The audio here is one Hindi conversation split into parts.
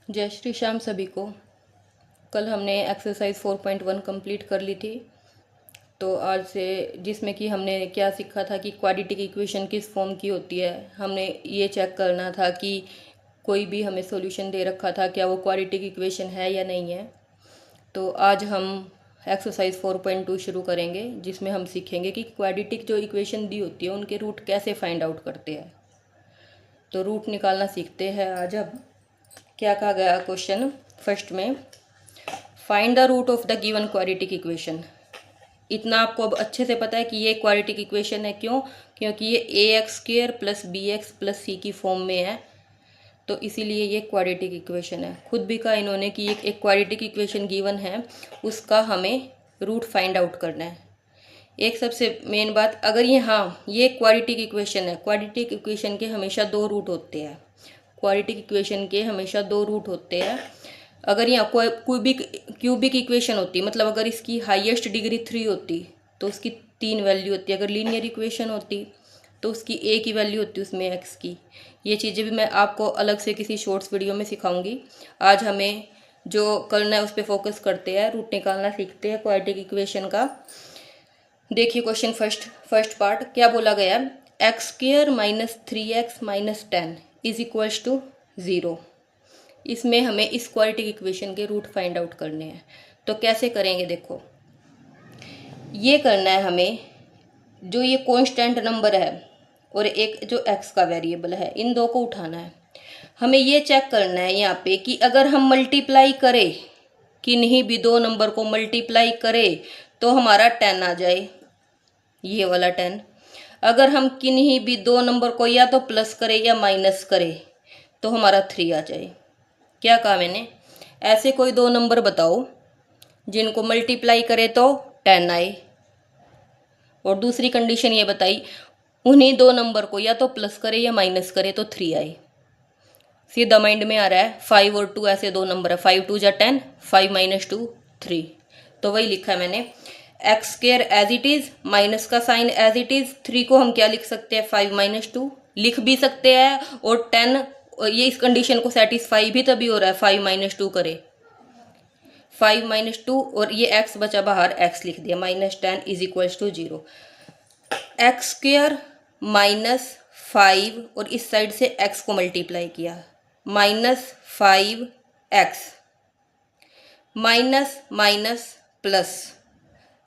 जय श्री श्याम सभी को। कल हमने एक्सरसाइज 4.1 कंप्लीट कर ली थी। तो आज से जिसमें कि हमने क्या सीखा था कि क्वाड्रेटिक इक्वेशन किस फॉर्म की होती है। हमने ये चेक करना था कि कोई भी हमें सॉल्यूशन दे रखा था क्या वो क्वाड्रेटिक इक्वेशन है या नहीं है। तो आज हम एक्सरसाइज 4.2 शुरू करेंगे, जिसमें हम सीखेंगे कि क्वाड्रेटिक जो इक्वेशन दी होती है उनके रूट कैसे फाइंड आउट करते हैं। तो रूट निकालना सीखते हैं आज। अब क्या कहा गया क्वेश्चन फर्स्ट में, find the root of the given quadratic equation. इतना आपको अब अच्छे से पता है कि ये क्वाड्रेटिक इक्वेशन है। क्यों? क्योंकि ये ax² plus bx plus c की फॉर्म में है, तो इसीलिए ये क्वाड्रेटिक इक्वेशन है। खुद भी कहा इन्होंने कि एक क्वाड्रेटिक इक्वेशन गिवन है, उसका हमें रूट फाइंड आउट करना है। एक सबसे मेन बात, अगर ये क्वाड्रेटिक इक्वेशन है, क्वाड्रेटिक इक्वेशन के हमेशा दो रूट होते हैं। क्वाड्रेटिक इक्वेशन के हमेशा दो रूट होते हैं। अगर यहाँ क्यूबिक इक्वेशन होती, मतलब अगर इसकी हाईएस्ट डिग्री 3 होती तो उसकी 3 वैल्यू होती। अगर लीनियर इक्वेशन होती तो उसकी एक ही वैल्यू होती उसमें x की। ये चीज़ें भी मैं आपको अलग से किसी शॉर्ट्स वीडियो में सिखाऊंगी। आज हमें जो करना है उस पर फोकस करते हैं, रूट निकालना सीखते हैं क्वाड्रेटिक इक्वेशन का। देखिए क्वेश्चन फर्स्ट पार्ट क्या बोला गया, x² minus 3x minus 10 is equals to 0। इसमें हमें इस क्वाड्रेटिक इक्वेशन के रूट फाइंड आउट करने हैं। तो कैसे करेंगे, देखो ये करना है हमें, जो ये कांस्टेंट नंबर है और एक जो x का वेरिएबल है, इन दो को उठाना है। हमें ये चेक करना है यहाँ पे कि अगर हम मल्टीप्लाई करें, किन्हीं भी दो नंबर को मल्टीप्लाई करें तो हमारा 10 आ जाए, ये वाला 10। अगर हम किन्हीं भी दो नंबर को या तो प्लस करें या माइनस करें तो हमारा 3 आ जाए। क्या कहा मैंने, ऐसे कोई दो नंबर बताओ जिनको मल्टीप्लाई करे तो 10 आए, और दूसरी कंडीशन ये बताई उन्हीं दो नंबर को या तो प्लस करे या माइनस करे तो 3 आए। सीधा माइंड में आ रहा है, 5 और 2 ऐसे दो नंबर है, 5 2 जा 10, 5 माइनस 2 3। तो वही लिखा है मैंने, x² as it is, minus का साइन एज इट इज। 3 को हम क्या लिख सकते हैं, 5 माइनस 2 लिख भी सकते हैं, और 10 ये इस कंडीशन को सेटिस्फाई भी तभी हो रहा है, 5 माइनस 2 करे, 5 माइनस 2 और ये x बचा बाहर, x लिख दिया, minus 10 is equals to 0। x² minus 5 और इस साइड से x को मल्टीप्लाई किया, minus 5x minus minus plus,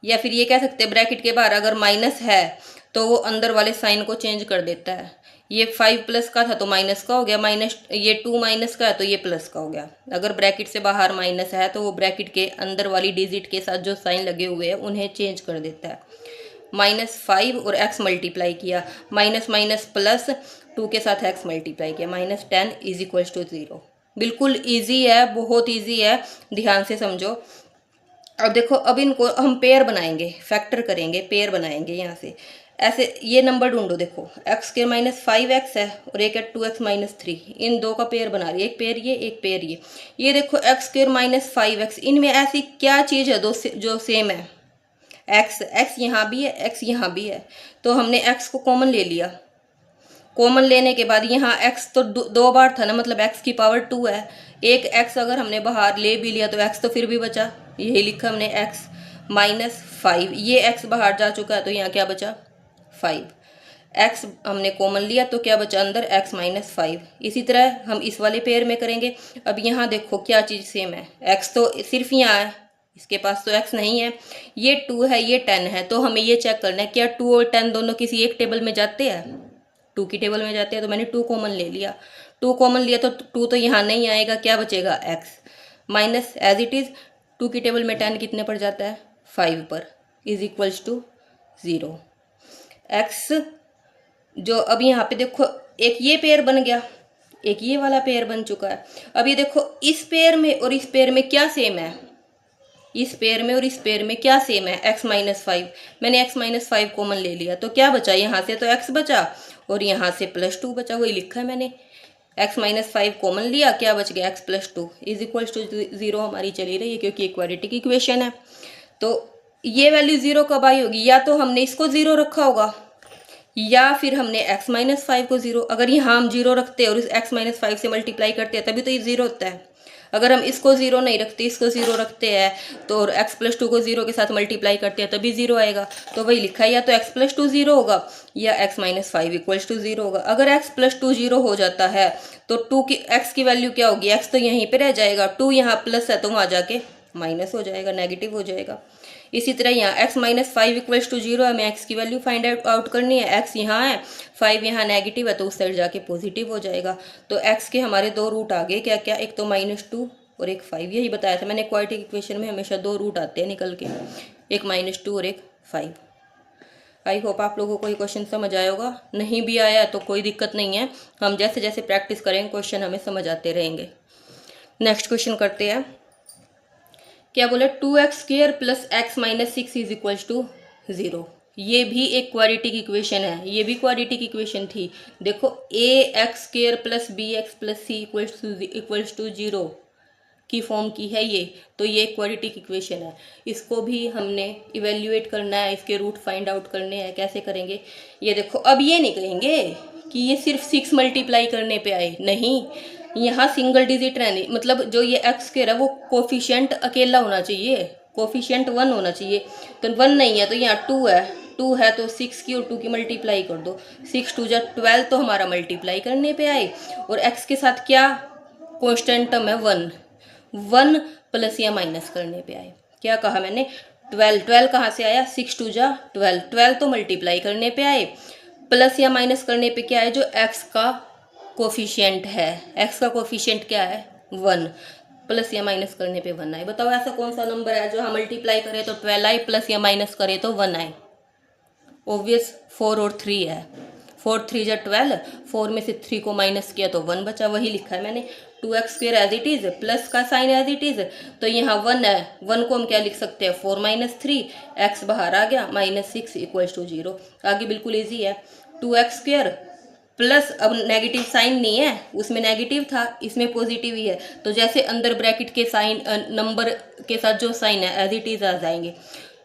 या फिर ये कह सकते हैं ब्रैकेट के बाहर अगर माइनस है तो वो अंदर वाले साइन को चेंज कर देता है। ये 5 प्लस का था तो माइनस का हो गया, माइनस ये 2 माइनस का है तो ये प्लस का हो गया। अगर ब्रैकेट से बाहर माइनस है तो वो ब्रैकेट के अंदर वाली डिजिट के साथ जो साइन लगे हुए हैं उन्हें चेंज कर देता है। -5 और x मल्टीप्लाई किया, माइनस माइनस प्लस 2 के साथ x मल्टीप्लाई किया, -10 इज इक्वल्स टू 0। बिल्कुल ईजी है, बहुत ईजी है, ध्यान से समझो। अब देखो, अब इनको हम पेयर बनाएंगे, फैक्टर करेंगे, पेयर बनाएंगे। यहाँ से ऐसे ये नंबर ढूंढो, देखो x² माइनस 5x है और एक है 2x माइनस 3, इन दो का पेयर बना रही है, एक पेयर ये एक पेयर ये देखो x² माइनस 5x, इनमें ऐसी क्या चीज़ है दो जो सेम है, x यहाँ भी है, x यहाँ भी है, तो हमने x को कॉमन ले लिया। कॉमन लेने के बाद यहाँ x तो दो बार था ना, मतलब x की पावर 2 है, एक x अगर हमने बाहर ले भी लिया तो x तो फिर भी बचा, यही लिखा हमने x माइनस 5, ये x बाहर जा चुका है तो यहाँ क्या बचा 5, x हमने कॉमन लिया तो क्या बचा अंदर x माइनस 5। इसी तरह हम इस वाले पेयर में करेंगे। अब यहाँ देखो क्या चीज़ सेम है, x तो सिर्फ यहाँ है, इसके पास तो x नहीं है, ये 2 है ये 10 है, तो हमें ये चेक करना है क्या 2 और 10 दोनों किसी एक टेबल में जाते हैं, 2 की टेबल में जाते हैं। तो मैंने 2 कॉमन ले लिया, 2 कॉमन लिया तो 2 तो यहाँ नहीं आएगा, क्या बचेगा x minus as it is 2 की टेबल में 10 कितने पर जाता है 5 पर, इज इक्वल्स टू 0। x जो अब यहाँ पे देखो एक ये पेयर बन गया, एक ये वाला पेयर बन चुका है। अब ये देखो इस पेयर में और इस पेयर में क्या सेम है, इस पेयर में और इस पेयर में क्या सेम है, x माइनस 5। मैंने x माइनस 5 कॉमन ले लिया तो क्या बचा, यहाँ से तो x बचा और यहाँ से +2 बचा, वही लिखा है मैंने, x माइनस 5 कॉमन लिया, क्या बच गया x plus 2 is equals to 0 हमारी चली रही है, क्योंकि एक क्वाड्रेटिक इक्वेशन है। तो ये वैल्यू 0 कब आई होगी, या तो हमने इसको 0 रखा होगा या फिर हमने x माइनस 5 को 0, अगर यहाँ हम 0 रखते हैं और इस x माइनस 5 से मल्टीप्लाई करते हैं तभी तो ये 0 होता है। अगर हम इसको 0 नहीं रखते, इसको 0 रखते हैं तो और x + 2 को 0 के साथ मल्टीप्लाई करते हैं तभी 0 आएगा। तो वही लिखा है, या तो x + 2 0 होगा या x - 5 = 0 होगा। अगर x + 2 0 हो जाता है तो x की वैल्यू क्या होगी, x तो यहीं पे रह जाएगा, 2 यहाँ प्लस है तो वहाँ जाके माइनस हो जाएगा, नेगेटिव हो जाएगा। इसी तरह यहाँ x - 5 = 0 है, हमें x की वैल्यू फाइंड आउट करनी है। x यहाँ है, 5 यहाँ नेगेटिव है तो उस साइड जाके पॉजिटिव हो जाएगा। तो x के हमारे दो रूट आ गए, क्या क्या, एक तो -2 और एक 5। यही बताया था मैंने, क्वाड्रेटिक इक्वेशन में हमेशा दो रूट आते हैं निकल के, एक -2 और एक 5। आई होप आप लोगों को ये क्वेश्चन समझ आया होगा। नहीं भी आया तो कोई दिक्कत नहीं है, हम जैसे जैसे प्रैक्टिस करेंगे क्वेश्चन हमें समझ आते रहेंगे। नेक्स्ट क्वेश्चन करते हैं। क्या बोले, 2x² + x - 6 = 0। ये भी एक क्वाड्रेटिक इक्वेशन है, ये भी क्वाड्रेटिक इक्वेशन थी। देखो ax² + bx + c = 0 की फॉर्म की है ये, तो ये क्वाड्रेटिक इक्वेशन है। इसको भी हमने इवेल्युएट करना है, इसके रूट फाइंड आउट करने हैं। कैसे करेंगे ये देखो, अब ये नहीं कहेंगे कि ये सिर्फ 6 मल्टीप्लाई करने पे आए, नहीं, यहाँ सिंगल डिजिट रहने, मतलब जो ये x² है वो कोफिशिएंट अकेला होना चाहिए, कोफिशिएंट 1 होना चाहिए। तो 1 नहीं है तो यहाँ 2 है, 2 है तो 6 की और 2 की मल्टीप्लाई कर दो, 6 × 2 = 12 तो हमारा मल्टीप्लाई करने पे आए। और x के साथ क्या कॉन्स्टेंट टर्म है, 1 प्लस या माइनस करने पे आए। क्या कहा मैंने, 12 कहाँ से आया, 6 × 2 = 12 तो मल्टीप्लाई करने पे आए, प्लस या माइनस करने पे क्या है, जो x का कोफिशिएंट है, x का कोफिशिएंट क्या है, 1, प्लस या माइनस करने पे 1 आए। बताओ ऐसा कौन सा नंबर है जो हम मल्टीप्लाई करें तो 12 आए, प्लस या माइनस करें तो 1 आए। ऑब्वियस 4 और 3 है, 4 × 3 = 12, 4 में से 3 को माइनस किया तो 1 बचा, वही लिखा है मैंने। 2x² as it is, plus का साइन एज इट इज, तो यहाँ 1 है, 1 को हम क्या लिख सकते हैं, 4 - 3, x बाहर आ गया, -6 = 0। आगे बिल्कुल ईजी है, 2x² प्लस, अब नेगेटिव साइन नहीं है, उसमें नेगेटिव था, इसमें पॉजिटिव ही है, तो जैसे अंदर ब्रैकेट के साइन नंबर के साथ जो साइन है एज इट इज आ जाएंगे।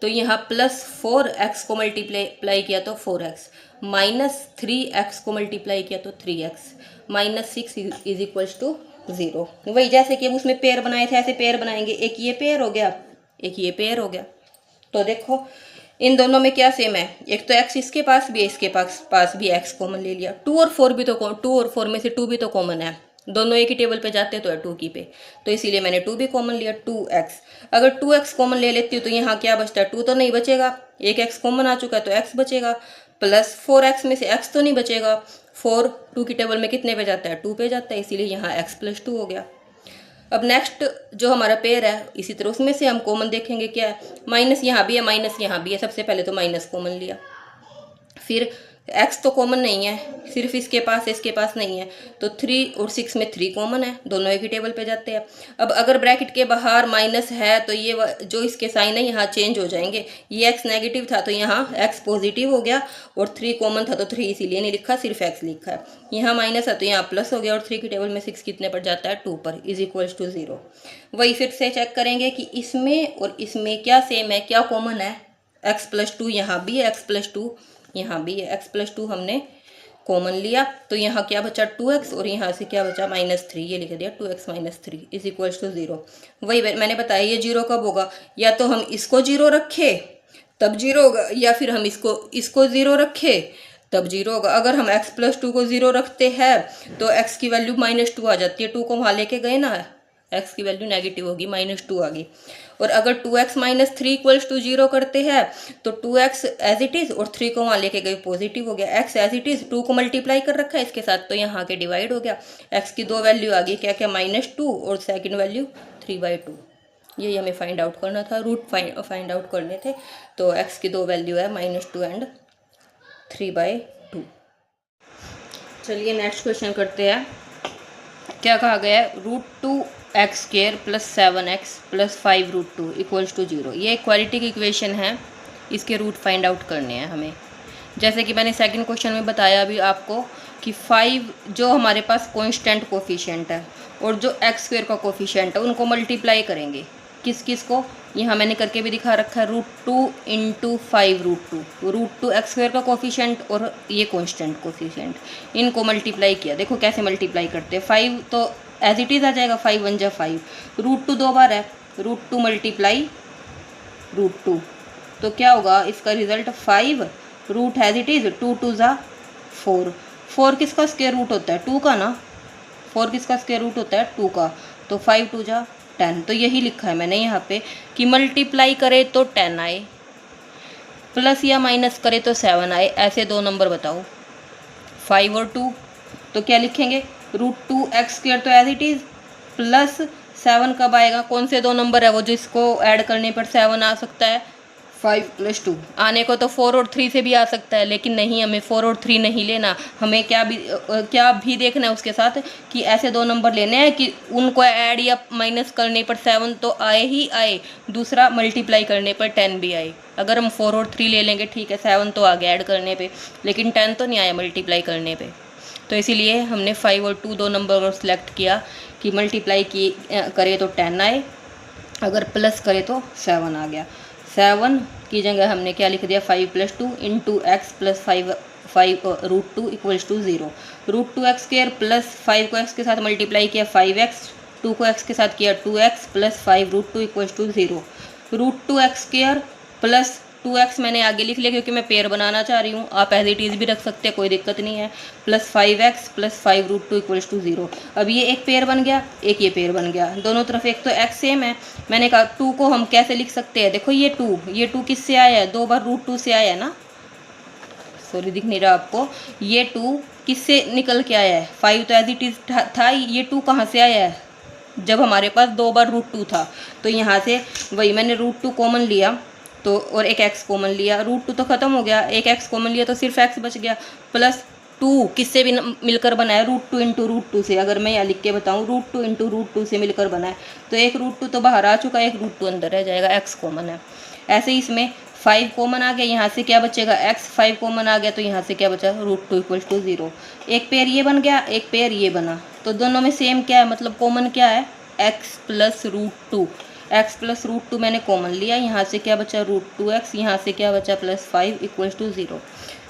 तो यहाँ +4 x को मल्टीप्लाई किया तो 4x, -3x को मल्टीप्लाई किया तो 3x, -6 = 0। वही जैसे कि उसमें पेयर बनाए थे ऐसे पेयर बनाएंगे, एक ये पेयर हो गया, एक ये पेयर हो गया। तो देखो इन दोनों में क्या सेम है, एक तो x इसके पास भी है, इसके पास भी x कॉमन ले लिया। 2 और 4 भी तो 2 और 4 में से 2 भी तो कॉमन है, दोनों एक ही टेबल पे जाते तो है 2 की पे, तो इसीलिए मैंने 2 भी कॉमन लिया, 2x। अगर 2x कॉमन ले लेती हूँ तो यहाँ क्या बचता है, 2 तो नहीं बचेगा, एक x कॉमन आ चुका है तो x बचेगा, प्लस 4x में से x तो नहीं बचेगा, 4 2 की टेबल में कितने पे जाता है, 2 पे जाता है, इसीलिए यहाँ x + 2 हो गया। अब नेक्स्ट जो हमारा पेयर है, इसी तरह उसमें से हम कॉमन देखेंगे क्या है, माइनस यहाँ भी है, माइनस यहाँ भी है, सबसे पहले तो माइनस कॉमन लिया, फिर x तो कॉमन नहीं है, सिर्फ इसके पास है, इसके पास नहीं है, तो 3 और 6 में 3 कॉमन है, दोनों एक ही टेबल पे जाते हैं। अब अगर ब्रैकेट के बाहर माइनस है तो ये जो इसके साइन है यहाँ चेंज हो जाएंगे, ये x नेगेटिव था तो यहाँ x पॉजिटिव हो गया, और 3 कॉमन था तो 3 इसीलिए नहीं लिखा, सिर्फ x लिखा है। यहाँ माइनस है तो यहाँ प्लस हो गया, और 3 की टेबल में 6 कितने पर जाता है, 2 पर, = 0। वही फिर से चेक करेंगे कि इसमें और इसमें क्या सेम है, क्या कॉमन है, x + 2 यहाँ भी है, x + 2 यहाँ भी है, x + 2 हमने कॉमन लिया, तो यहाँ क्या बचा, 2x, और यहाँ से क्या बचा, -3, ये लिख दिया, 2x - 3 = 0। वही मैंने बताया, ये 0 कब होगा, या तो हम इसको 0 रखें तब 0 होगा, या फिर हम इसको 0 रखें तब 0 होगा। अगर हम x + 2 को 0 रखते हैं तो x की वैल्यू -2 आ जाती है, 2 को वहाँ लेके गए ना, x की वैल्यू नेगेटिव होगी, -2 आ गई। और अगर 2x - 3 = 0 करते हैं तो 2x एज इट इज़, और 3 को वहाँ लेके गए पॉजिटिव हो गया, x एज इट इज़, 2 को मल्टीप्लाई कर रखा है इसके साथ तो यहाँ के डिवाइड हो गया, x की 2 वैल्यू आ गई, क्या क्या, -2 और सेकंड वैल्यू 3/2। यही हमें फाइंड आउट करना था, रूट फाइंड आउट करने थे, तो x की 2 वैल्यू है -2 एंड 3/2। चलिए नेक्स्ट क्वेश्चन करते हैं। क्या कहा गया है, √2x² + 7x + 5√2 = 0। ये एक क्वाड्रेटिक इक्वेशन है, इसके रूट फाइंड आउट करने हैं हमें। जैसे कि मैंने सेकंड क्वेश्चन में बताया अभी आपको कि 5 जो हमारे पास कांस्टेंट कोफिशिएंट है और जो x² का कोफिशिएंट है उनको मल्टीप्लाई करेंगे, किस किस को, यहाँ मैंने करके भी दिखा रखा है, √2 × 5√2, √2 x² का कोफिशिएंट और ये कांस्टेंट कोफिशिएंट, इनको मल्टीप्लाई किया। देखो कैसे मल्टीप्लाई करते हैं, 5 तो एज इट इज़ आ जाएगा, 5 1 जा 5, √2 2 बार है, √2 मल्टीप्लाई √2, तो क्या होगा इसका result 5 root as it is 2 2 जा 4, 4 किसका स्क्वायर रूट होता है 2 का ना, 4 किसका स्क्वायर रूट होता है 2 का, तो 5 2 जा 10। तो यही लिखा है मैंने यहाँ पे कि मल्टीप्लाई करे तो 10 आए, प्लस या माइनस करे तो 7 आए, ऐसे दो नंबर बताओ 5 और 2। तो क्या लिखेंगे √2x² तो एज इट इज़, प्लस 7 कब आएगा, कौन से दो नंबर है वो जिसको ऐड करने पर 7 आ सकता है, 5 + 2, आने को तो 4 और 3 से भी आ सकता है, लेकिन नहीं, हमें 4 और 3 नहीं लेना, हमें क्या भी देखना है उसके साथ कि ऐसे दो नंबर लेने हैं कि उनको ऐड या माइनस करने पर 7 तो आए ही आए, दूसरा मल्टीप्लाई करने पर 10 भी आए। अगर हम 4 और 3 ले लेंगे ठीक है, 7 तो आ गया ऐड करने पे, लेकिन 10 तो नहीं आया मल्टीप्लाई करने पे, तो इसीलिए हमने 5 और 2 दो नंबर और सिलेक्ट किया कि मल्टीप्लाई करे तो 10 आए, अगर प्लस करे तो 7 आ गया। 7 की जगह हमने क्या लिख दिया 5 + 2 × x + 5 √2 = 0, √2x² प्लस 5 को x के साथ मल्टीप्लाई किया 5x, 2 को x के साथ किया 2x plus 5 √2 = 0, √2x² plus 2x मैंने आगे लिख लिया क्योंकि मैं पेयर बनाना चाह रही हूँ, आप एज इट इज़ भी रख सकते हैं, कोई दिक्कत नहीं है, प्लस 5x प्लस 5 √2 = 0। अब ये एक पेयर बन गया, एक ये पेयर बन गया, दोनों तरफ एक तो x सेम है, मैंने कहा 2 को हम कैसे लिख सकते हैं, देखो ये 2 किससे आया है, 2 बार √2 से आया है ना, सॉरी दिख नहीं रहा आपको, ये 2 किससे निकल के आया है, 5 तो एज इट इज़ था, ये 2 कहाँ से आया है, जब हमारे पास 2 बार √2 था, तो यहाँ से वही मैंने √2 कॉमन लिया तो, और एक x कॉमन लिया, √2 तो ख़त्म हो गया, एक x कॉमन लिया तो सिर्फ x बच गया, प्लस 2 किससे भी मिलकर बना है, √2 × √2 से, अगर मैं यहाँ लिख के बताऊँ √2 × √2 से मिलकर बना है, तो एक √2 तो बाहर आ चुका है, एक √2 अंदर रह जाएगा, x कॉमन है। ऐसे ही इसमें 5 कॉमन आ गया, यहाँ से क्या बचेगा x, 5 कॉमन आ गया तो यहाँ से क्या बचा √2 = 0, एक पेयर ये बन गया, एक पेयर ये बना, तो दोनों में सेम क्या है, मतलब कॉमन क्या है, x + √2, x + √2 मैंने कॉमन लिया, यहाँ से क्या बचा √2x, यहाँ से क्या बचा +5 = 0।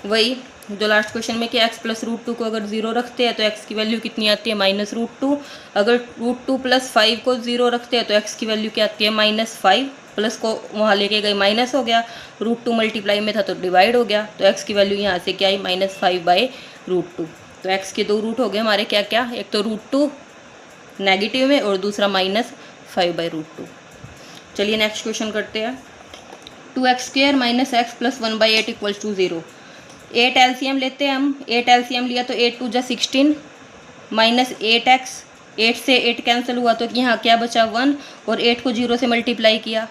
वही जो लास्ट क्वेश्चन में कि x + √2 को अगर 0 रखते हैं तो x की वैल्यू कितनी आती है -√2, अगर √2 + 5 को 0 रखते हैं तो x की वैल्यू क्या आती है -5, प्लस को वहाँ लेके गए माइनस हो गया, √2 मल्टीप्लाई में था तो डिवाइड हो गया, तो x की वैल्यू यहाँ से क्या आई -5/√2, तो x के दो रूट हो गए हमारे क्या क्या, एक तो √2 नेगेटिव में और दूसरा -5/√2। चलिए नेक्स्ट क्वेश्चन करते हैं, 2x² - x + 1/8 = 0, 8 एलसीएम लेते हैं हम, 8 एलसीएम लिया तो 8 2 जा 16 -8x, 8 से 8 कैंसिल हुआ तो यहाँ क्या बचा 1, और 8 को 0 से मल्टीप्लाई किया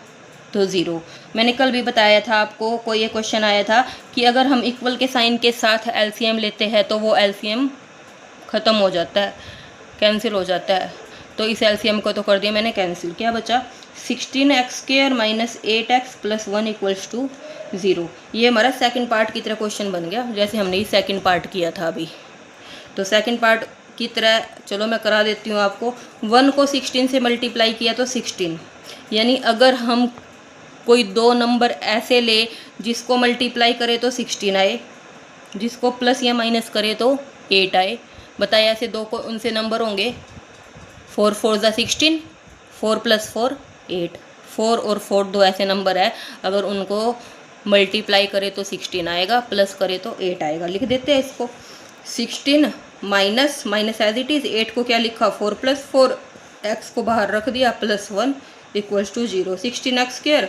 तो 0। मैंने कल भी बताया था आपको, कोई ये क्वेश्चन आया था कि अगर हम इक्वल के साइन के साथ एलसीएम लेते हैं तो वो एलसीएम ख़त्म हो जाता है, कैंसिल हो जाता है, तो इस एलसीएम को तो कर दिया मैंने कैंसिल, क्या बचा 16x² - 8x + 1 = 0। ये हमारा सेकंड पार्ट की तरह क्वेश्चन बन गया, जैसे हमने ये सेकंड पार्ट किया था अभी, तो सेकंड पार्ट की तरह चलो मैं करा देती हूँ आपको। 1 को 16 से मल्टीप्लाई किया तो 16, यानी अगर हम कोई दो नंबर ऐसे ले जिसको मल्टीप्लाई करे तो 16 आए, जिसको प्लस या माइनस करे तो 8 आए, बताइए ऐसे दो को उनसे नंबर होंगे 4 4 जा 16, 4 + 4 8, 4 और 4 दो ऐसे नंबर है, अगर उनको मल्टीप्लाई करे तो 16 आएगा, प्लस करे तो 8 आएगा। लिख देते हैं इसको, 16 माइनस एज इट इज़, 8 को क्या लिखा 4 + 4, x को बाहर रख दिया +1 = 0। 16x²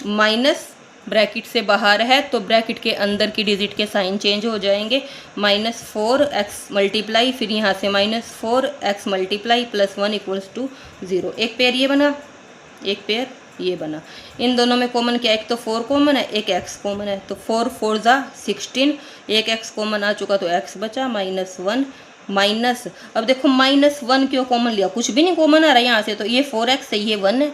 माइनस ब्रैकेट से बाहर है तो ब्रैकेट के अंदर की डिजिट के साइन चेंज हो जाएंगे, -4x मल्टीप्लाई, फिर यहाँ से -4x मल्टीप्लाई +1 = 0। एक पेयर ये बना, एक पेयर ये बना, इन दोनों में कॉमन क्या, एक तो 4 कॉमन है, एक x कॉमन है, तो 4 4 जा 16, एक x कॉमन आ चुका तो x बचा -1 माइनस, अब देखो -1 क्यों कॉमन लिया, कुछ भी नहीं कॉमन आ रहा है यहाँ से, तो ये 4x है, ये 1 है,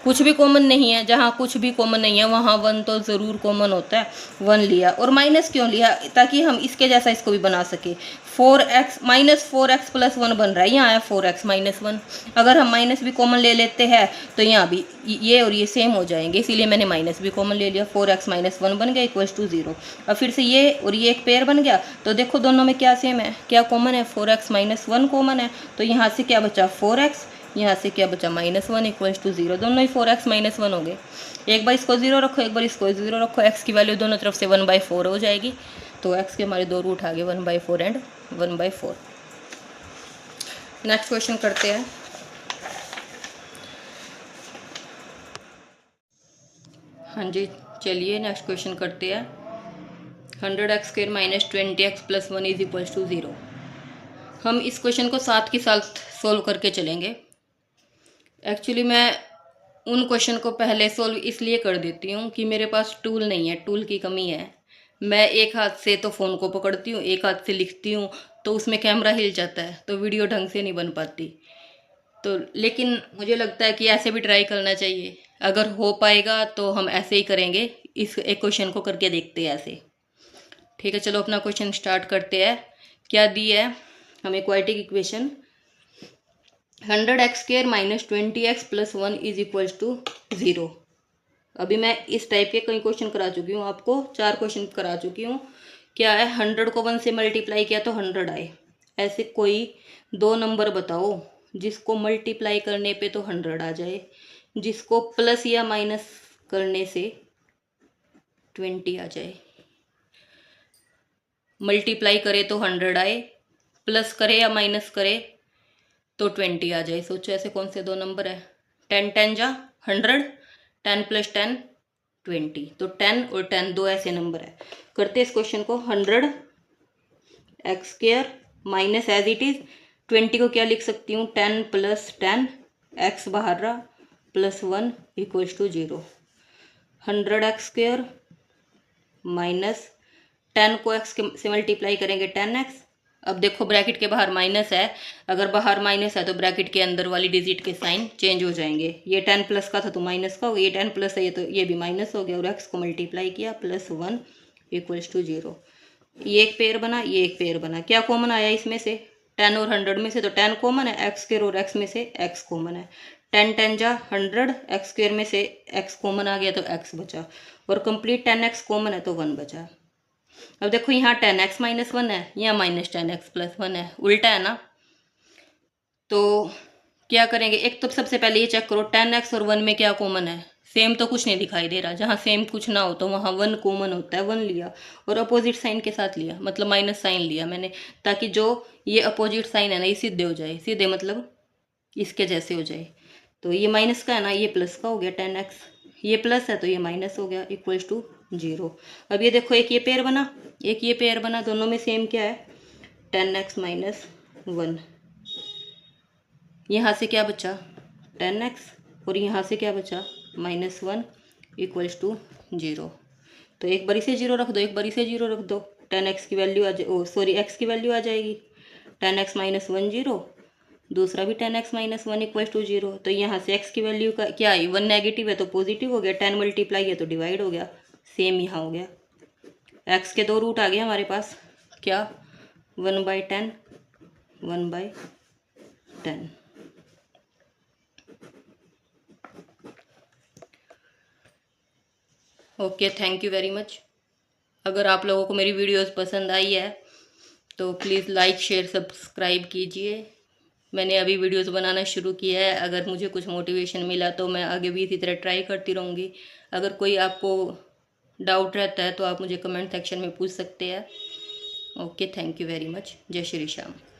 कुछ भी कॉमन नहीं है, जहाँ कुछ भी कॉमन नहीं है वहाँ 1 तो ज़रूर कॉमन होता है, 1 लिया। और माइनस क्यों लिया? ताकि हम इसके जैसा इसको भी बना सके। 4x -4x + 1 बन रहा है, यहाँ आया 4x - 1। अगर हम माइनस भी कॉमन ले लेते हैं तो यहाँ भी ये और ये सेम हो जाएंगे, इसीलिए मैंने माइनस भी कॉमन ले लिया। 4x - 1 बन गया = 0। अब फिर से ये और ये एक पेयर बन गया, तो देखो दोनों में क्या सेम है, क्या कॉमन है, 4x - 1 कॉमन है। तो यहाँ से क्या बचा 4x, यहाँ से क्या बचा -1 = 0। दोनों ही 4x - 1 हो गए। एक बार इसको 0 रखो, एक बार इसको 0 रखो, x की वैल्यू दोनों तरफ से 1/4 हो जाएगी। तो x के हमारे 2 रूट आ गए, 1/4 एंड 1/4। नेक्स्ट क्वेश्चन करते हैं। हाँ जी, चलिए नेक्स्ट क्वेश्चन करते हैं। 100x² - 20x + 1 = 0। हम इस क्वेश्चन को साथ के साथ सोल्व करके चलेंगे। एक्चुअली मैं उन क्वेश्चन को पहले सोल्व इसलिए कर देती हूँ कि मेरे पास टूल नहीं है, टूल की कमी है। मैं एक हाथ से तो फ़ोन को पकड़ती हूँ, एक हाथ से लिखती हूँ, तो उसमें कैमरा हिल जाता है, तो वीडियो ढंग से नहीं बन पाती। तो लेकिन मुझे लगता है कि ऐसे भी ट्राई करना चाहिए। अगर हो पाएगा तो हम ऐसे ही करेंगे, इस एक क्वेश्चन को करके देखते हैं ऐसे। ठीक है, चलो अपना क्वेश्चन स्टार्ट करते हैं। क्या दी है हमें? Quadratic equation 100x² - 20x + 1 = 0। अभी मैं इस टाइप के कई क्वेश्चन करा चुकी हूँ, आपको 4 क्वेश्चन करा चुकी हूँ। क्या है, 100 को 1 से मल्टीप्लाई किया तो 100 आए। ऐसे कोई 2 नंबर बताओ जिसको मल्टीप्लाई करने पे तो 100 आ जाए, जिसको प्लस या माइनस करने से 20 आ जाए। मल्टीप्लाई करे तो 100 आए, प्लस करे या माइनस करे तो 20 आ जाए। सोचो ऐसे कौन से 2 नंबर है? 10 10 जा 100, 10 + 10 20। तो 10 और 10 2 ऐसे नंबर है। करते इस क्वेश्चन को। 100x² minus as it is 20 को क्या लिख सकती हूँ? 10 + 10 x बाहर रहा +1 = 0। 100x² माइनस 10 को x से मल्टीप्लाई करेंगे 10x। अब देखो ब्रैकेट के बाहर माइनस है, अगर बाहर माइनस है तो ब्रैकेट के अंदर वाली डिजिट के साइन चेंज हो जाएंगे। ये 10 प्लस का था तो माइनस का हो गया, ये 10 प्लस है ये तो ये भी माइनस हो गया, और x को मल्टीप्लाई किया +1 = 0। ये एक पेयर बना, ये एक पेयर बना। क्या कॉमन आया इसमें से? 10 और 100 में से तो 10 कॉमन है, x² और x में से x कॉमन है। 10 10 जा 100, x² में से x कॉमन आ गया तो x बचा, और कंप्लीट 10x कॉमन है तो 1 बचा। अब देखो यहाँ 10x - 1 है, यहाँ -10x + 1 है, उल्टा है ना। तो क्या करेंगे? एक तो सबसे पहले ये चेक करो 10x और 1 में क्या कॉमन है। सेम तो कुछ नहीं दिखाई दे रहा, जहाँ सेम कुछ ना हो तो वहाँ 1 कॉमन होता है, 1 लिया। और अपोजिट साइन के साथ लिया, मतलब माइनस साइन लिया मैंने, ताकि जो ये अपोजिट साइन है ना ये सीधे हो जाए, सीधे मतलब इसके जैसे हो जाए। तो ये माइनस का है ना, ये प्लस का हो गया 10x, ये प्लस है तो ये माइनस हो गया = 0। अब ये देखो एक ये पेयर बना, एक ये पेयर बना, दोनों में सेम क्या है? 10x - 1। यहाँ से क्या बचा? 10x, और यहाँ से क्या बचा? -1 = 0। तो एक बारी से 0 रख दो, एक बारी से 0 रख दो, 10x की वैल्यू आ जाए, x की वैल्यू आ जाएगी। 10x - 1 0, दूसरा भी 10x - 1 = 0। तो यहाँ से x की वैल्यू का क्या आई? 1 नेगेटिव है तो पॉजिटिव हो गया, 10 मल्टीप्लाई है तो डिवाइड हो गया, सेम यहाँ हो गया। x के 2 रूट आ गए हमारे पास, क्या? 1/10 1/10। Okay, thank you very much. अगर आप लोगों को मेरी वीडियोस पसंद आई है तो प्लीज़ लाइक शेयर सब्सक्राइब कीजिए। मैंने अभी वीडियोस बनाना शुरू किया है, अगर मुझे कुछ मोटिवेशन मिला तो मैं आगे भी इसी तरह ट्राई करती रहूँगी। अगर कोई आपको डाउट रहता है तो आप मुझे कमेंट सेक्शन में पूछ सकते हैं। Okay, thank you very much. जय श्री श्याम।